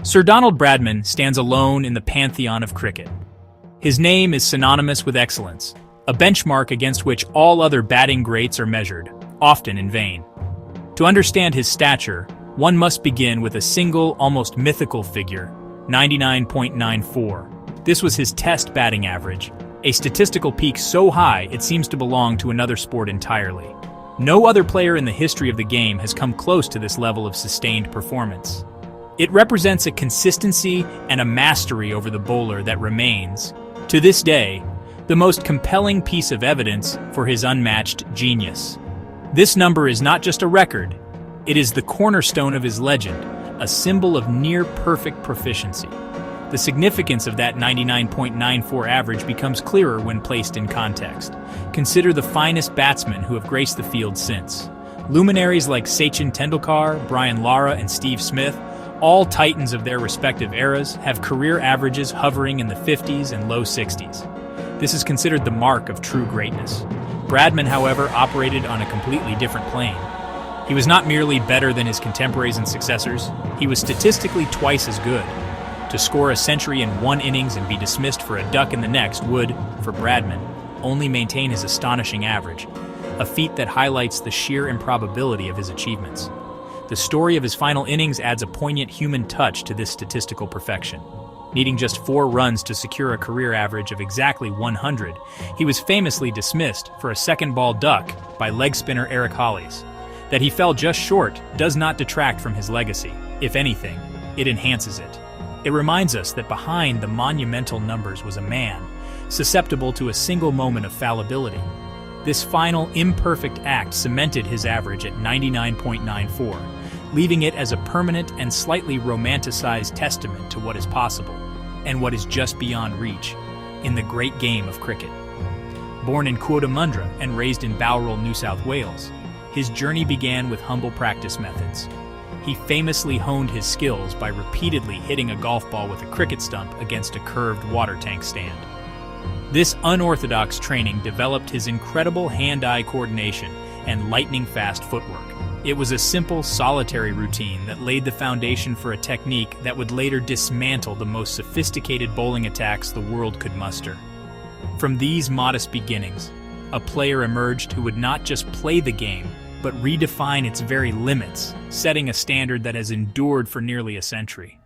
Sir Donald Bradman stands alone in the pantheon of cricket. His name is synonymous with excellence, a benchmark against which all other batting greats are measured, often in vain. To understand his stature, one must begin with a single, almost mythical figure, 99.94. This was his Test batting average, a statistical peak so high it seems to belong to another sport entirely. No other player in the history of the game has come close to this level of sustained performance. It represents a consistency and a mastery over the bowler that remains, to this day, the most compelling piece of evidence for his unmatched genius. This number is not just a record, it is the cornerstone of his legend, a symbol of near-perfect proficiency. The significance of that 99.94 average becomes clearer when placed in context. Consider the finest batsmen who have graced the field since. Luminaries like Sachin Tendulkar, Brian Lara, and Steve Smith, all titans of their respective eras, have career averages hovering in the 50s and low 60s. This is considered the mark of true greatness. Bradman, however, operated on a completely different plane. He was not merely better than his contemporaries and successors, he was statistically twice as good. To score a century in one innings and be dismissed for a duck in the next would, for Bradman, only maintain his astonishing average, a feat that highlights the sheer improbability of his achievements. The story of his final innings adds a poignant human touch to this statistical perfection. Needing just 4 runs to secure a career average of exactly 100, he was famously dismissed for a second-ball duck by leg spinner Eric Hollies. That he fell just short does not detract from his legacy. If anything, it enhances it. It reminds us that behind the monumental numbers was a man, susceptible to a single moment of fallibility. This final, imperfect act cemented his average at 99.94, leaving it as a permanent and slightly romanticized testament to what is possible, and what is just beyond reach, in the great game of cricket. Born in Cwrdymundra and raised in Bowral, New South Wales, his journey began with humble practice methods. He famously honed his skills by repeatedly hitting a golf ball with a cricket stump against a curved water tank stand. This unorthodox training developed his incredible hand-eye coordination and lightning-fast footwork. It was a simple, solitary routine that laid the foundation for a technique that would later dismantle the most sophisticated bowling attacks the world could muster. From these modest beginnings, a player emerged who would not just play the game, but redefine its very limits, setting a standard that has endured for nearly a century.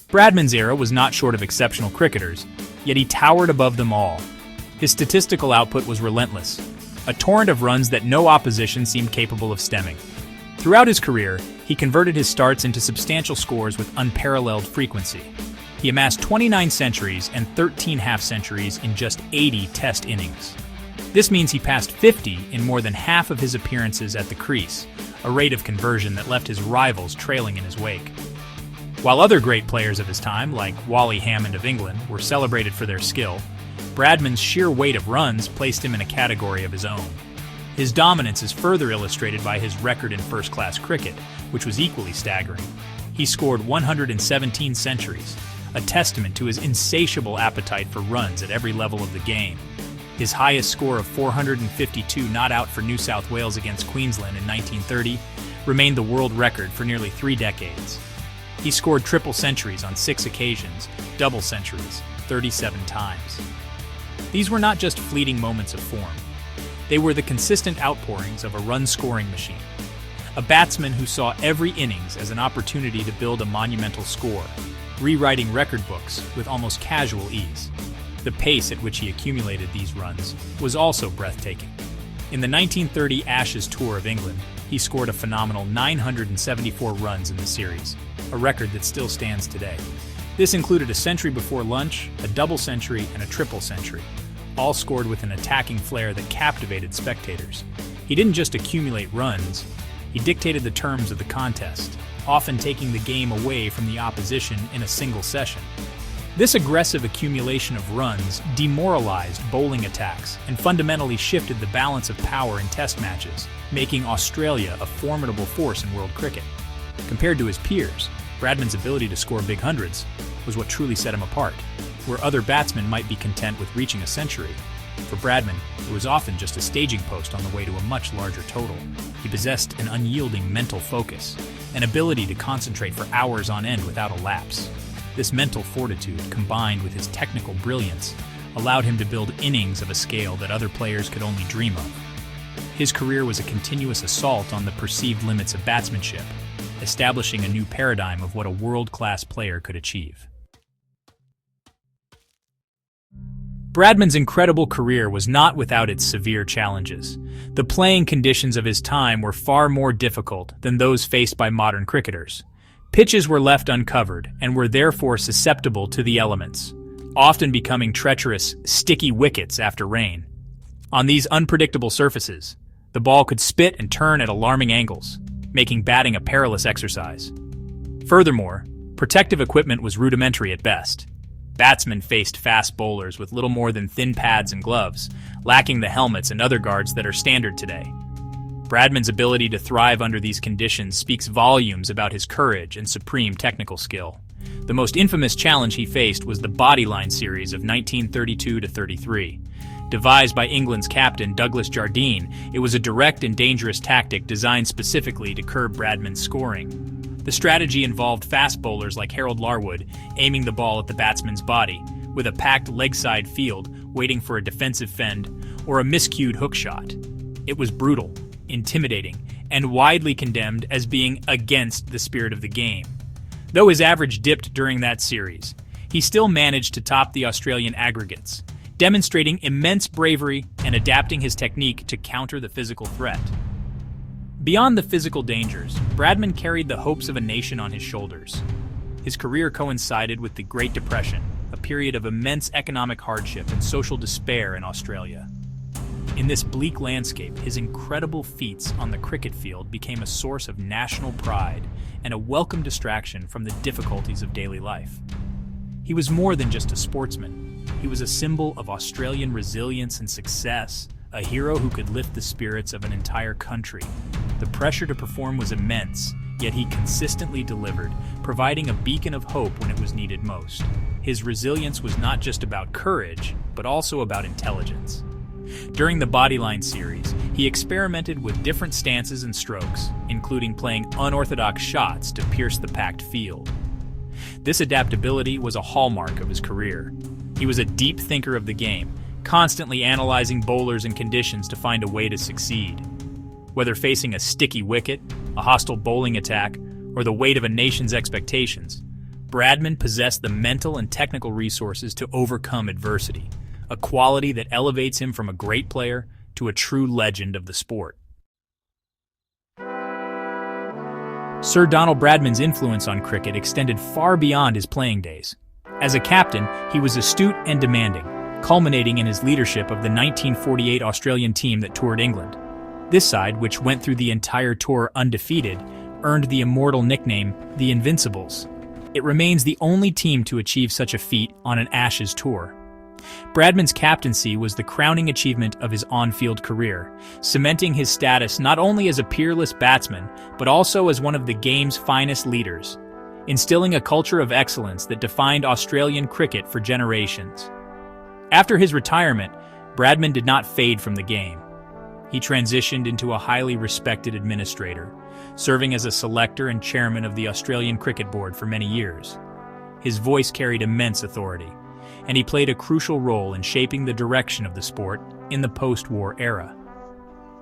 Bradman's era was not short of exceptional cricketers, yet he towered above them all. His statistical output was relentless, a torrent of runs that no opposition seemed capable of stemming. Throughout his career, he converted his starts into substantial scores with unparalleled frequency. He amassed 29 centuries and 13 half-centuries in just 80 Test innings. This means he passed 50 in more than half of his appearances at the crease, a rate of conversion that left his rivals trailing in his wake. While other great players of his time, like Wally Hammond of England, were celebrated for their skill, Bradman's sheer weight of runs placed him in a category of his own. His dominance is further illustrated by his record in first-class cricket, which was equally staggering. He scored 117 centuries, a testament to his insatiable appetite for runs at every level of the game. His highest score of 452 not out for New South Wales against Queensland in 1930 remained the world record for nearly 3 decades. He scored triple centuries on 6 occasions, double centuries, 37 times. These were not just fleeting moments of form. They were the consistent outpourings of a run-scoring machine. A batsman who saw every innings as an opportunity to build a monumental score, rewriting record books with almost casual ease. The pace at which he accumulated these runs was also breathtaking. In the 1930 Ashes Tour of England, he scored a phenomenal 974 runs in the series, a record that still stands today. This included a century before lunch, a double century, and a triple century, all scored with an attacking flair that captivated spectators. He didn't just accumulate runs, he dictated the terms of the contest, often taking the game away from the opposition in a single session. This aggressive accumulation of runs demoralized bowling attacks and fundamentally shifted the balance of power in Test matches, making Australia a formidable force in world cricket. Compared to his peers, Bradman's ability to score big hundreds was what truly set him apart. Where other batsmen might be content with reaching a century, for Bradman, it was often just a staging post on the way to a much larger total. He possessed an unyielding mental focus, an ability to concentrate for hours on end without a lapse. This mental fortitude, combined with his technical brilliance, allowed him to build innings of a scale that other players could only dream of. His career was a continuous assault on the perceived limits of batsmanship, establishing a new paradigm of what a world-class player could achieve. Bradman's incredible career was not without its severe challenges. The playing conditions of his time were far more difficult than those faced by modern cricketers. Pitches were left uncovered and were therefore susceptible to the elements, often becoming treacherous, sticky wickets after rain. On these unpredictable surfaces, the ball could spit and turn at alarming angles, making batting a perilous exercise. Furthermore, protective equipment was rudimentary at best. Batsmen faced fast bowlers with little more than thin pads and gloves, lacking the helmets and other guards that are standard today. Bradman's ability to thrive under these conditions speaks volumes about his courage and supreme technical skill. The most infamous challenge he faced was the Bodyline series of 1932-33. Devised by England's captain Douglas Jardine, it was a direct and dangerous tactic designed specifically to curb Bradman's scoring. The strategy involved fast bowlers like Harold Larwood aiming the ball at the batsman's body, with a packed leg-side field waiting for a defensive fend or a miscued hook shot. It was brutal, intimidating, and widely condemned as being against the spirit of the game. Though his average dipped during that series, he still managed to top the Australian aggregates, demonstrating immense bravery and adapting his technique to counter the physical threat. Beyond the physical dangers, Bradman carried the hopes of a nation on his shoulders. His career coincided with the Great Depression, a period of immense economic hardship and social despair in Australia. In this bleak landscape, his incredible feats on the cricket field became a source of national pride and a welcome distraction from the difficulties of daily life. He was more than just a sportsman. He was a symbol of Australian resilience and success, a hero who could lift the spirits of an entire country. The pressure to perform was immense, yet he consistently delivered, providing a beacon of hope when it was needed most. His resilience was not just about courage, but also about intelligence. During the Bodyline series, he experimented with different stances and strokes, including playing unorthodox shots to pierce the packed field. This adaptability was a hallmark of his career. He was a deep thinker of the game, constantly analyzing bowlers and conditions to find a way to succeed. Whether facing a sticky wicket, a hostile bowling attack, or the weight of a nation's expectations, Bradman possessed the mental and technical resources to overcome adversity, a quality that elevates him from a great player to a true legend of the sport. Sir Donald Bradman's influence on cricket extended far beyond his playing days. As a captain, he was astute and demanding, culminating in his leadership of the 1948 Australian team that toured England. This side, which went through the entire tour undefeated, earned the immortal nickname the Invincibles. It remains the only team to achieve such a feat on an Ashes tour. Bradman's captaincy was the crowning achievement of his on-field career, cementing his status not only as a peerless batsman, but also as one of the game's finest leaders, instilling a culture of excellence that defined Australian cricket for generations. After his retirement, Bradman did not fade from the game. He transitioned into a highly respected administrator, serving as a selector and chairman of the Australian Cricket Board for many years. His voice carried immense authority, and he played a crucial role in shaping the direction of the sport in the post-war era.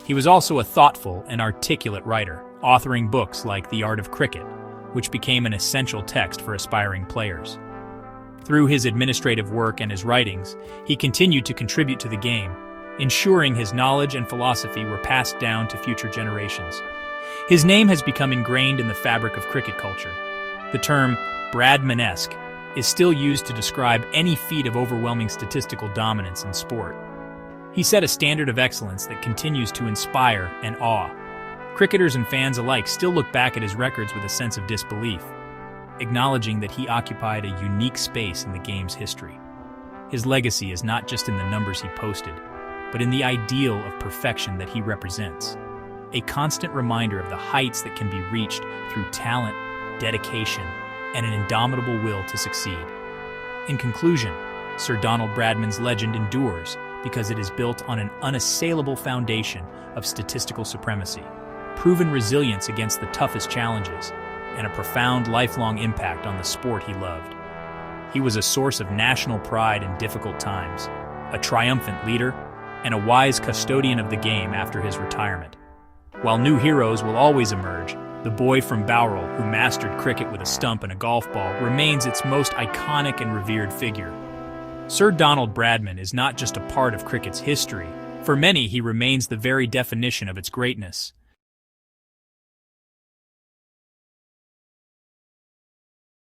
He was also a thoughtful and articulate writer, authoring books like The Art of Cricket, which became an essential text for aspiring players. Through his administrative work and his writings, he continued to contribute to the game, ensuring his knowledge and philosophy were passed down to future generations. His name has become ingrained in the fabric of cricket culture. The term Bradmanesque is still used to describe any feat of overwhelming statistical dominance in sport. He set a standard of excellence that continues to inspire and awe. Cricketers and fans alike still look back at his records with a sense of disbelief, acknowledging that he occupied a unique space in the game's history. His legacy is not just in the numbers he posted, but in the ideal of perfection that he represents, a constant reminder of the heights that can be reached through talent, dedication, and an indomitable will to succeed. In conclusion, Sir Donald Bradman's legend endures because it is built on an unassailable foundation of statistical supremacy, proven resilience against the toughest challenges, and a profound lifelong impact on the sport he loved. He was a source of national pride in difficult times, a triumphant leader, and a wise custodian of the game after his retirement. While new heroes will always emerge, the boy from Bowral who mastered cricket with a stump and a golf ball remains its most iconic and revered figure. Sir Donald Bradman is not just a part of cricket's history. For many, he remains the very definition of its greatness.